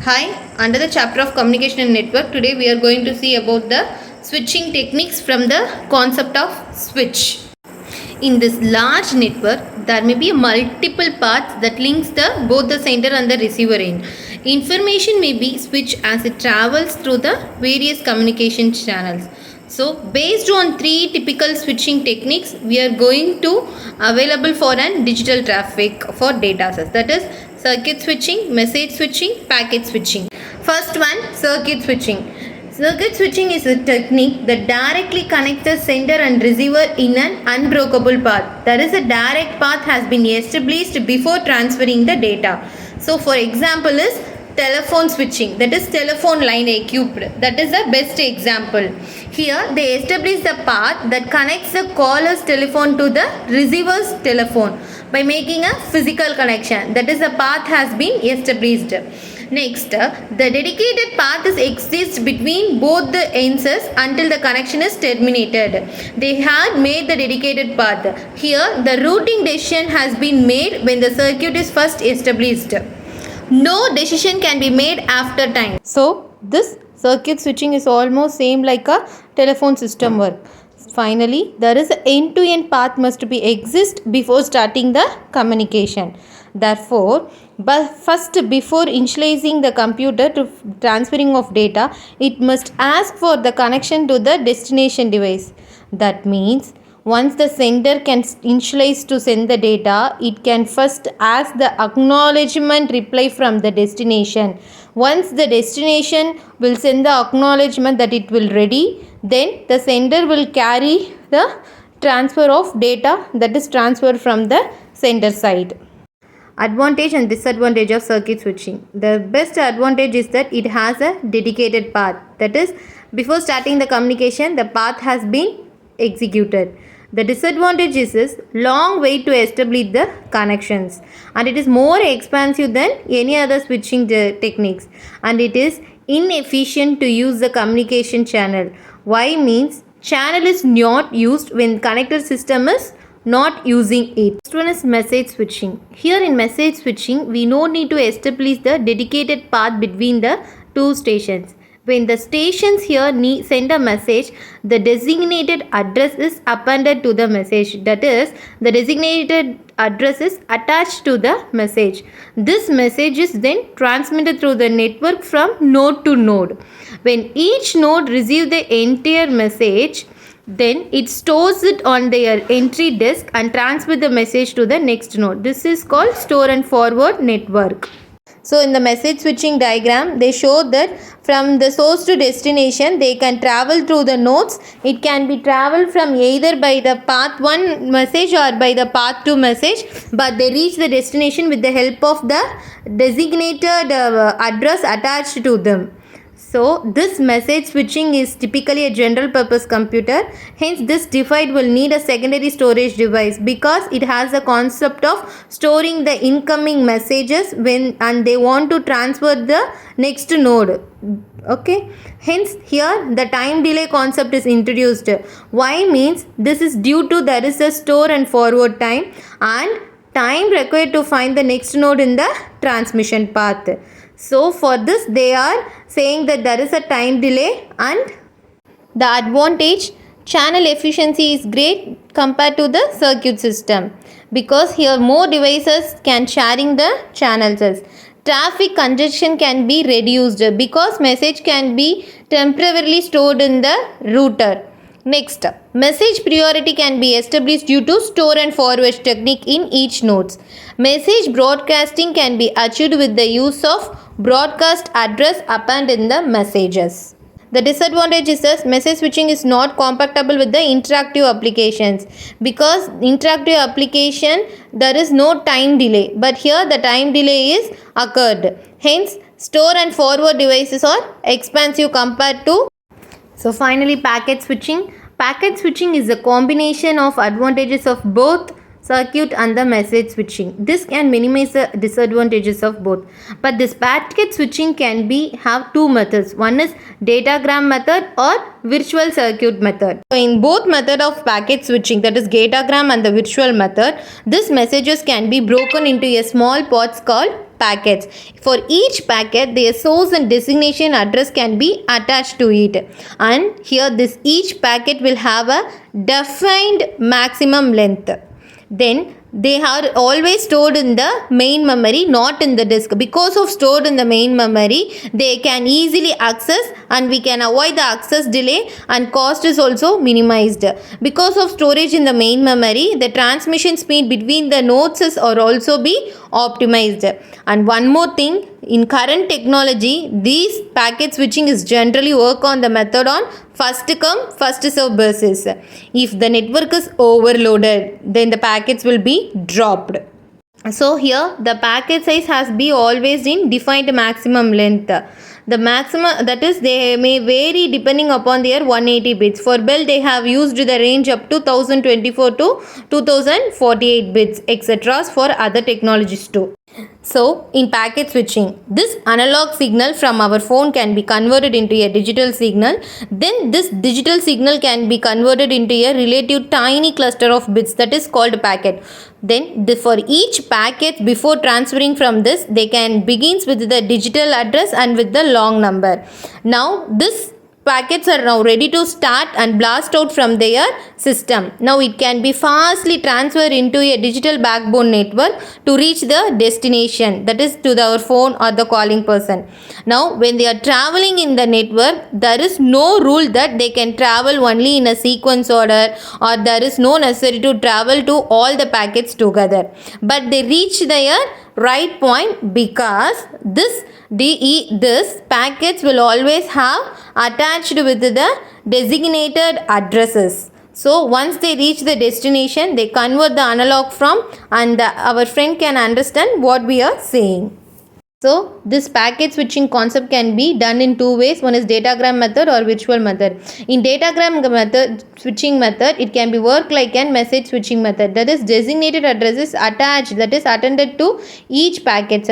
Hi, under the chapter of communication and network, today we are going to see about the switching techniques from the concept of switch. In this large network, there may be multiple paths that links both the sender and the receiver end. Information may be switched as it travels through the various communication channels. So, based on three typical switching techniques, we are going to available for an digital traffic for data sets. That is circuit switching, message switching, packet switching. First one, circuit switching. Circuit switching is a technique that directly connects the sender and receiver in an unbreakable path. That is, a direct path has been established before transferring the data. So, for example is telephone switching, that is telephone line equipped. That is the best example. Here they establish the path that connects the caller's telephone to the receiver's telephone by making a physical connection. That is, the path has been established. Next, the dedicated path exists between both the ends until the connection is terminated. They had made the dedicated path. Here, the routing decision has been made when the circuit is first established. No decision can be made after time. So, this circuit switching is almost same like a telephone system work. Finally, there is an end-to-end path must be exist before starting the communication. Therefore, before initializing the computer to transferring of data, it must ask for the connection to the destination device. That means once the sender can initialize to send the data, it can first ask the acknowledgement reply from the destination. Once the destination will send the acknowledgement that it will ready, then the sender will carry the transfer of data, that is transfer from the sender side. Advantage and disadvantage of circuit switching. The best advantage is that it has a dedicated path. That is, before starting the communication, the path has been executed. The disadvantage is long wait to establish the connections, and it is more expensive than any other switching techniques, and it is inefficient to use the communication channel. Why means channel is not used when connected system is not using it. Next one is message switching. Here in message switching, we no need to establish the dedicated path between the two stations. When the stations here send a message, the designated address is appended to the message. That is, the designated address is attached to the message. This message is then transmitted through the network from node to node. When each node receives the entire message, then it stores it on their entry disk and transfers the message to the next node. This is called store and forward network. So in the message switching diagram, they show that from the source to destination, they can travel through the nodes. It can be traveled from either by the path 1 message or by the path 2 message, but they reach the destination with the help of the designated address attached to them. So, this message switching is typically a general purpose computer. Hence, this device will need a secondary storage device because it has a concept of storing the incoming messages and they want to transfer the next node. Okay. Hence, here the time delay concept is introduced. Why means this is due to there is a store and forward time and time required to find the next node in the transmission path. So, for this they are saying that there is a time delay, and the advantage, channel efficiency is great compared to the circuit system because here more devices can sharing the channels. Traffic congestion can be reduced because message can be temporarily stored in the router. Next, message priority can be established due to store and forward technique in each nodes. Message broadcasting can be achieved with the use of broadcast address appended in the messages. The disadvantage is that message switching is not compatible with the interactive applications because interactive application there is no time delay, but here the time delay is occurred. Hence, store and forward devices are expensive compared to. So finally, packet switching. Packet switching is a combination of advantages of both circuit and the message switching. This can minimize the disadvantages of both. But this packet switching can have two methods. One is datagram method or virtual circuit method. So in both method of packet switching, that is datagram and the virtual method, these messages can be broken into a small parts called packets. For each packet, their source and destination address can be attached to it, and here this each packet will have a defined maximum length. Then they are always stored in the main memory, not in the disk. Because of stored in the main memory, they can easily access and we can avoid the access delay, and cost is also minimized. Because of storage in the main memory, the transmission speed between the nodes is or also be optimized. And one more thing, in current technology, these packet switching is generally work on the method on first come first serve basis. If the network is overloaded, then the packets will be dropped. So here the packet size has been always in defined maximum length. The maximum, that is, they may vary depending upon their 180 bits. For Bell, they have used the range up to 1024 to 2048 bits, etc. for other technologies too. So, in packet switching, this analog signal from our phone can be converted into a digital signal. Then this digital signal can be converted into a relative tiny cluster of bits, that is called packet. Then for each packet, before transferring from this, they can begins with the digital address and with the long number. Now this packets are now ready to start and blast out from their system. Now it can be fastly transferred into a digital backbone network to reach the destination, that is to our phone or the calling person. Now when they are traveling in the network, there is no rule that they can travel only in a sequence order, or there is no necessary to travel to all the packets together. But they reach their right point because this packets will always have attached with the designated addresses. So once they reach the destination, they convert the analog from, and our friend can understand what we are saying. So this packet switching concept can be done in two ways. One is datagram method or virtual method. In datagram method, switching method, it can be work like an message switching method. That is, designated addresses attached, that is attended to each packet.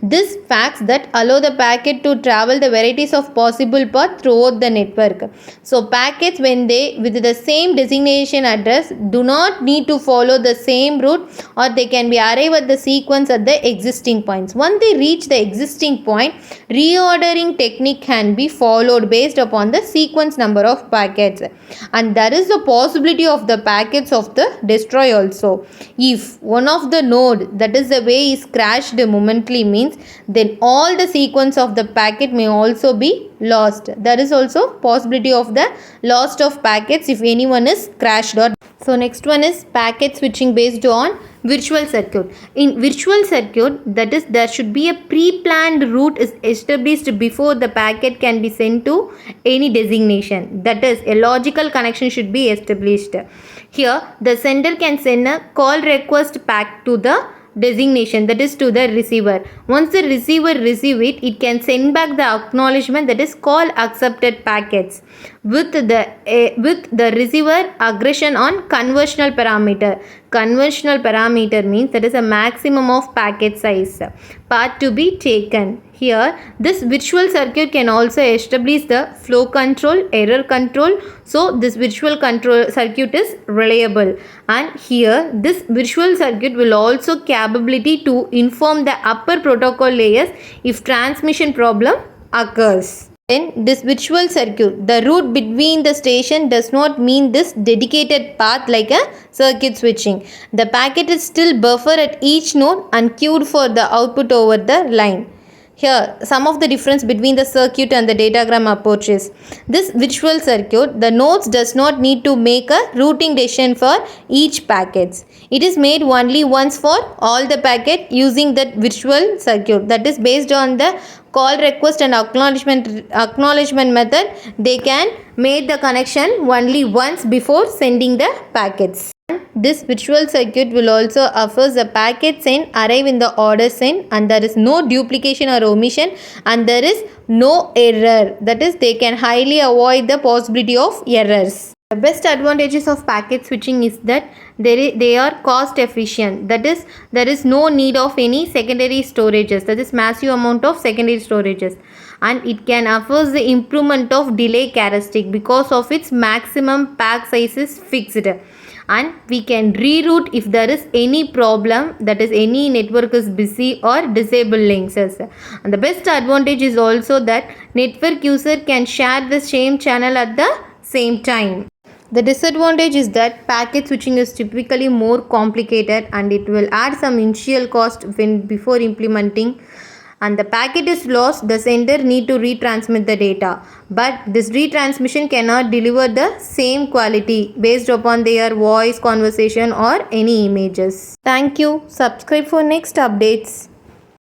This facts that allow the packet to travel the varieties of possible path throughout the network. So packets, when they with the same designation address, do not need to follow the same route, or they can be arrive at the sequence at the existing points. Once they reach the existing point, reordering technique can be followed based upon the sequence number of packets, and there is the possibility of the packets of the destroy also. If one of the node, that is the way, is crashed momently, means then all the sequence of the packet may also be lost. There is also possibility of the loss of packets if anyone is crashed. Or so next one is packet switching based on virtual circuit. In virtual circuit, that is, there should be a pre-planned route is established before the packet can be sent to any designation. That is, a logical connection should be established. Here the sender can send a call request back to the designation, that is to the receiver. Once the receiver receive it, it can send back the acknowledgement, that is call accepted packets, with the receiver aggression on conventional parameter. Conventional parameter means that is a maximum of packet size path to be taken. Here this virtual circuit can also establish the flow control, error control. So this virtual control circuit is reliable, and here this virtual circuit will also capability to inform the upper protocol layers if transmission problem occurs. In this virtual circuit, the route between the station does not mean this dedicated path like a circuit switching. The packet is still buffer at each node and queued for the output over the line. Here, some of the difference between the circuit and the datagram approaches. This virtual circuit, the nodes does not need to make a routing decision for each packets. It is made only once for all the packet using that virtual circuit. That is based on the call request and acknowledgement method. They can make the connection only once before sending the packets. This virtual circuit will also offer the packet sent arrive in the order sent, and there is no duplication or omission, and there is no error. That is, they can highly avoid the possibility of errors. The best advantages of packet switching is that they are cost efficient. That is, there is no need of any secondary storages. That is massive amount of secondary storages, and it can afford the improvement of delay characteristic because of its maximum pack size is fixed, and we can reroute if there is any problem, that is any network is busy or disable links. And the best advantage is also that network user can share the same channel at the same time. The disadvantage is that packet switching is typically more complicated and it will add some initial cost when before implementing, and the packet is lost, the sender need to retransmit the data, but this retransmission cannot deliver the same quality based upon their voice, conversation or any images. Thank you. Subscribe for next updates.